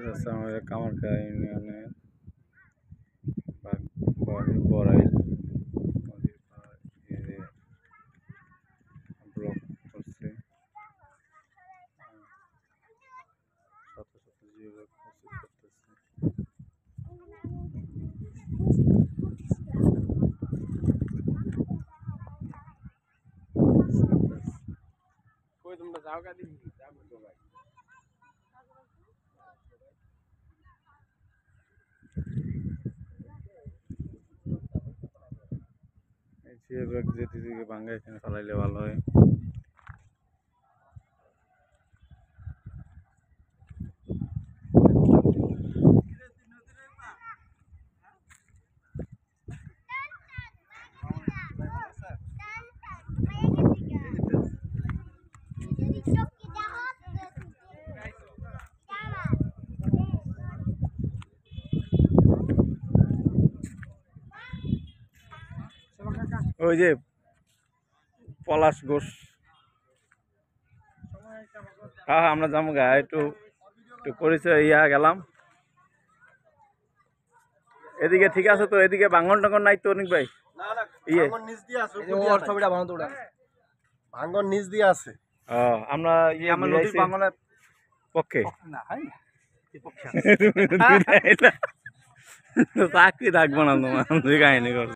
আমাদের কামারখাড়া ইউনিয়নের বড়াইল ব্লক করছে শত শত যুবক করতেছে। তোমরা যাও গাড়ি যাবো তো ভাই যেদিকে ভাঙ্গা এখানে ফেলাইলে ভালো হয়। ওই যে পলাশ ঘোষ, হ্যাঁ আমরা যাবো গা, একটু একটু পরিচয় গেলাম। এদিকে ঠিক আছে তো? এদিকে ভাঙন টাঙ্গন নাই তো অনেক ভাই? ভাঙ্গন নিচ দিয়ে আছে। আমরা ভাঙনের পক্ষে চাকরি থাকবো না তোমার, কাহিনী করো।